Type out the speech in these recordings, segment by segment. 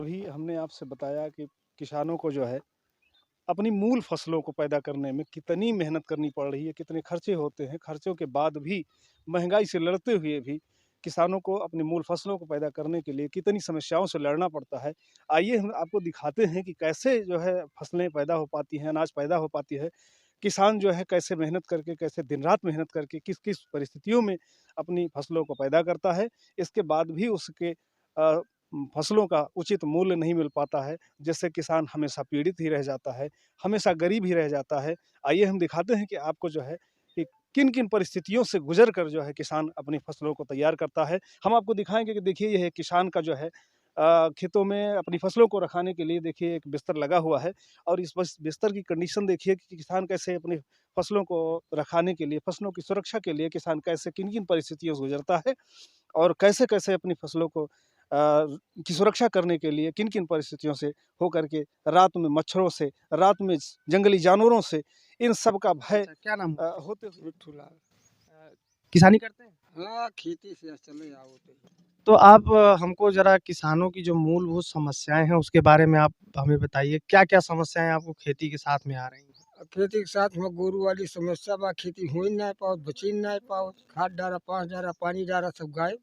अभी हमने आपसे बताया कि किसानों को जो है अपनी मूल फसलों को पैदा करने में कितनी मेहनत करनी पड़ रही है, कितने खर्चे होते हैं। खर्चों के बाद भी महंगाई से लड़ते हुए भी किसानों को अपनी मूल फसलों को पैदा करने के लिए कितनी समस्याओं से लड़ना पड़ता है। आइए हम आपको दिखाते हैं कि कैसे जो है फसलें पैदा हो पाती हैं, अनाज पैदा हो पाती है। किसान जो है कैसे मेहनत करके, कैसे दिन-रात मेहनत करके, किस-किस परिस्थितियों में अपनी फसलों को पैदा करता है। इसके बाद भी उसके फसलों का उचित मूल्य नहीं मिल पाता है, जिससे किसान हमेशा पीड़ित ही रह जाता है, हमेशा गरीब ही रह जाता है। आइए हम दिखाते हैं कि आपको जो है कि किन-किन परिस्थितियों से गुज़र कर जो है किसान अपनी फसलों को तैयार करता है। हम आपको दिखाएँगे कि देखिए ये है किसान का जो है खेतों में अपनी फसलों को रखाने के लिए देखिए एक बिस्तर लगा हुआ है और इस बिस्तर की कंडीशन देखिए कि किसान कैसे अपनी फसलों को रखाने के लिए, फसलों की सुरक्षा के लिए किसान कैसे किन-किन परिस्थितियों से गुज़रता है और कैसे-कैसे अपनी फसलों को की सुरक्षा करने के लिए किन-किन परिस्थितियों से होकर के रात में मच्छरों से, रात में जंगली जानवरों से, इन सब का भय अच्छा, क्या नाम हुआ? होते हुए मिट्ठू लाल। किसानी करते हैं? हाँ, खेती से चले आओ। तो आप हमको ज़रा किसानों की जो मूलभूत समस्याएँ हैं, उसके बारे में आप हमें बताइए, क्या-क्या समस्याएँ आपको खेती के साथ में आ रही हैं? खेती के साथ में गोरू वाली समस्या बा, खेती हो ही नहीं पाओ, बची नहीं पाओ, खाद डारा, पाँच डारा, पानी डारा, सब गायब।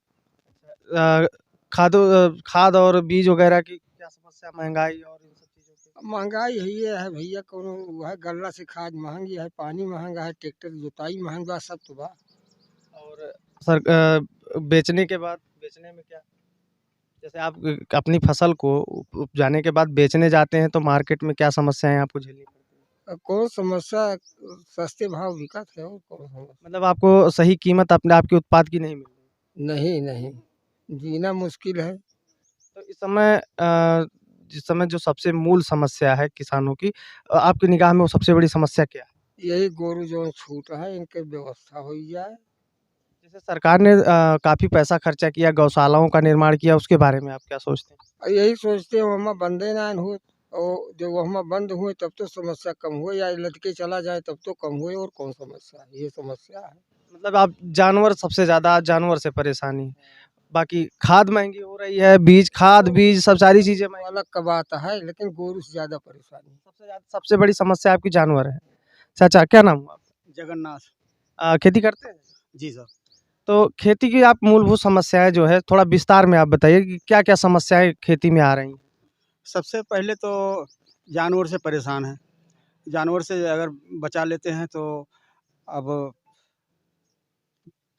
अ, खाद और बीज वगैरह की क्या समस्या, महँगाई और इन सब चीज़ों की? महंगाई है भैया, कोनो वह गल्ला से खाद महंगी है, पानी महंगा है, ट्रैक्टर की जोताई महंगा, सब तो बा। और बेचने के बाद बेचने में क्या? जैसे आप अपनी फसल को उपजाने के बाद बेचने जाते हैं, तो मार्केट में क्या समस्याएँ आपको झेलनी पड़ती हैं? कौन समस्या, सस्ते भाव बिकत है और कौन समस्या। मतलब आपको सही कीमत अपने आपके उत्पाद की नहीं मिल रही? नहीं नहीं, जीना मुश्किल है। तो इस समय जिस समय जो सबसे मूल समस्या है किसानों की, आपकी निगाह में वो सबसे बड़ी समस्या क्या है? यही गोरू जो छूट है, इनके व्यवस्था हो जाए। जैसे सरकार ने काफ़ी पैसा खर्चा किया, गौशालाओं का निर्माण किया, उसके बारे में आप क्या सोचते हैं? और यही सोचते हैं वहाँ बंदे ना हो, और जब वहाँ बंद हुए तब तो समस्या कम हो, या लटके चला जाए तब तो कम हुए, और कौन समस्या है, ये समस्या है। मतलब आप जानवर सबसे ज़्यादा जानवर से परेशानी है, बाकी खाद महँगी हो रही है, बीज सब सारी चीज़ें महँगी। अलग का बात है, लेकिन गोरू से ज़्यादा परेशानी। सबसे बड़ी समस्या आपकी जानवर है। चाचा क्या नाम हुआ आपका? जगन्नाथ। खेती करते हैं? जी सर। तो खेती की आप मूलभूत समस्याएँ जो है, थोड़ा विस्तार में आप बताइए कि क्या-क्या समस्याएँ खेती में आ रही हैं? सबसे पहले तो जानवर से परेशान हैं। जानवर से अगर बचा लेते हैं तो अब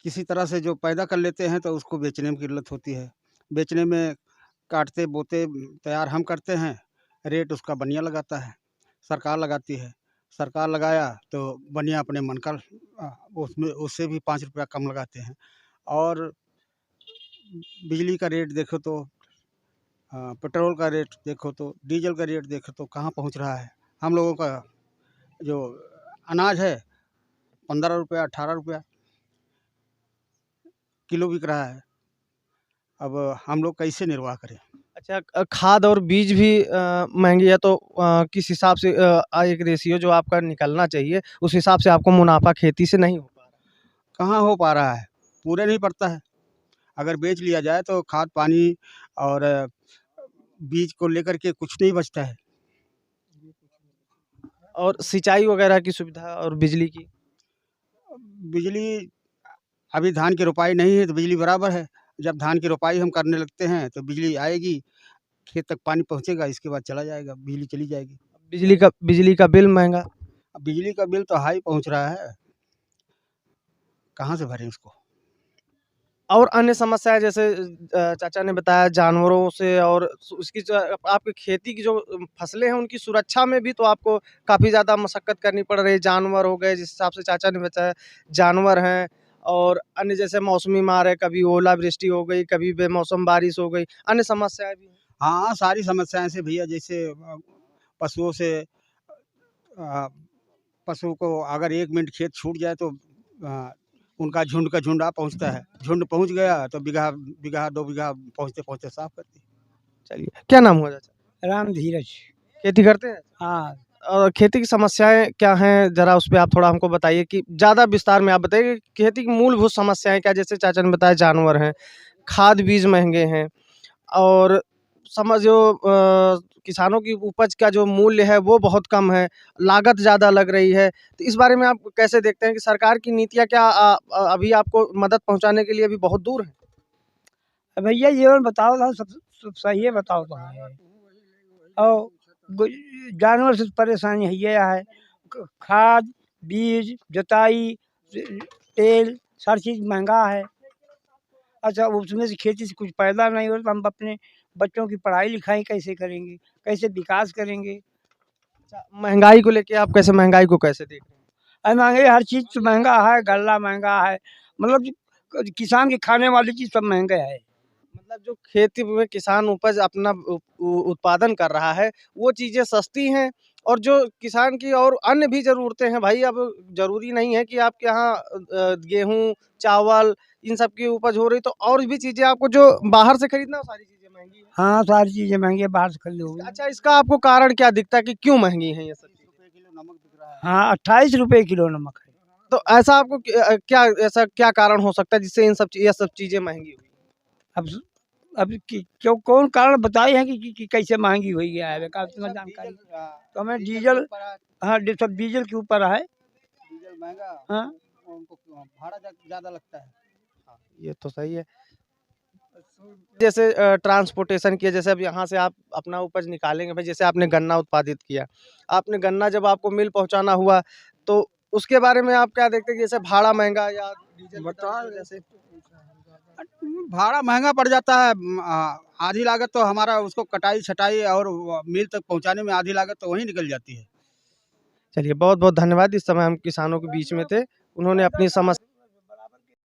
किसी तरह से जो पैदा कर लेते हैं तो उसको बेचने में किल्लत होती है। बेचने में काटते-बोते तैयार हम करते हैं, रेट उसका बनिया लगाता है, सरकार लगाती है। सरकार लगाया तो बनिया अपने मन का उसमें उससे भी ₹5 कम लगाते हैं। और बिजली का रेट देखो तो पेट्रोल का रेट देखो तो, डीज़ल का रेट देखो तो कहाँ पहुँच रहा है। हम लोगों का जो अनाज है ₹15 ₹18 किलो बिक रहा है। अब हम लोग कैसे निर्वाह करें? अच्छा, खाद और बीज भी महँगी है, तो किस हिसाब से एक रेशियो जो आपका निकलना चाहिए, उस हिसाब से आपको मुनाफ़ा खेती से नहीं हो पा रहा है? कहाँ हो पा रहा है, पूरे नहीं पड़ता है। अगर बेच लिया जाए तो खाद पानी और बीज को लेकर के कुछ नहीं बचता है। और सिंचाई वगैरह की सुविधा और बिजली की? बिजली अभी धान की रोपाई नहीं है तो बिजली बराबर है। जब धान की रोपाई हम करने लगते हैं तो बिजली आएगी, खेत तक पानी पहुँचेगा, इसके बाद चला जाएगा, बिजली चली जाएगी। बिजली का बिल महँगा? अब बिजली का बिल तो हाई पहुँच रहा है, कहाँ से भरें उसको? और अन्य समस्याएँ जैसे चाचा ने बताया जानवरों से, और उसकी जो आपकी खेती की जो फसलें हैं, उनकी सुरक्षा में भी तो आपको काफ़ी ज़्यादा मशक्कत करनी पड़ रही है। जानवर हो गए, जिस हिसाब से चाचा ने बताया, जानवर हैं, और अन्य जैसे मौसमी मार है, कभी ओलावृष्टि हो गई, कभी बेमौसम बारिश हो गई, अन्य समस्याएँ भी हैं। हाँ, सारी समस्याएँ से भैया, जैसे पशुओं से अ, पशु को अगर 1 मिनट खेत छूट जाए तो उनका झुंड का झुंड आ पहुँचता है। झुंड पहुँच गया तो बीघा बीघा 2 बीघा पहुँचते-पहुँचते साफ कर दी। चलिए, क्या नाम हुआ चाचा? राम धीरज। खेती करते हैं? हाँ, और खेती की समस्याएँ क्या हैं? ज़रा उस पे आप थोड़ा हमको बताइए, कि ज़्यादा विस्तार में आप बताइए कि खेती की मूलभूत समस्याएँ क्या? जैसे चाचा ने बताया जानवर हैं, खाद बीज महँगे हैं, और जो किसानों की उपज का जो मूल्य है वो बहुत कम है, लागत ज़्यादा लग रही है। तो इस बारे में आप कैसे देखते हैं कि सरकार की नीतियाँ क्या अभी आपको मदद पहुँचाने के लिए अभी बहुत दूर हैं? भैया ये बताओ ना, सब सही है, बताओ तो है। और जानवर से परेशानी है ये है, खाद, बीज, जुताई, तेल, सारी चीज़ महंगा है। अच्छा, उसमें से खेती से कुछ पैदा नहीं हो तो हम अपने बच्चों की पढ़ाई लिखाई कैसे करेंगे, कैसे विकास करेंगे? अच्छा, महँगाई को लेके आप कैसे महँगाई को कैसे देख रहे हैं? अरे महंगाई, हर चीज़ तो महंगा है, गल्ला महंगा है, मतलब किसान की खाने वाली चीज़ सब महंगा है। मतलब जो खेती में किसान उपज अपना उत्पादन कर रहा है, वो चीज़ें सस्ती हैं और जो किसान की और अन्य भी ज़रूरतें हैं भाई, अब ज़रूरी नहीं है कि आपके यहाँ गेहूँ, चावल इन सब की उपज हो रही तो और भी चीज़ें आपको जो बाहर से खरीदना, वो सारी चीज़ें महँगी हैं। हाँ, सारी चीज़ें महंगी है, बाहर से खरीदोगे। अच्छा, इसका आपको कारण क्या दिखता है कि क्यों महँगी हैं ये सब चीज़ें? हाँ, 28 रुपए किलो नमक है। तो ऐसा आपको क्या ऐसा क्या कारण हो सकता है जिससे ये सब चीज़ें महँगी हुई? अब अब क्यों, कौन कारण बताए हैं कि कैसे महंगी हुई है, बेकार तुम्हें जानकारी। तो हमें डीजल, हाँ, सब डीजल के ऊपर है। डीजल महंगा, हाँ, उनको भाड़ा ज़्यादा लगता है। हाँ, ये तो सही है। जैसे ट्रांसपोर्टेशन किया, जैसे अब यहाँ से आप अपना उपज निकालेंगे भाई, जैसे आपने गन्ना उत्पादित किया, आपने गन्ना जब आपको मिल पहुँचाना हुआ, तो उसके बारे में आप क्या देखते हैं कि जैसे भाड़ा महँगा या डीजल की दर की वजह से? भाड़ा महंगा पड़ जाता है। आधी लागत तो हमारा उसको कटाई छटाई और मिल तक पहुंचाने में आधी लागत तो वहीं निकल जाती है। चलिए, बहुत-बहुत धन्यवाद। इस समय हम किसानों के बीच में थे, उन्होंने अपनी समस्या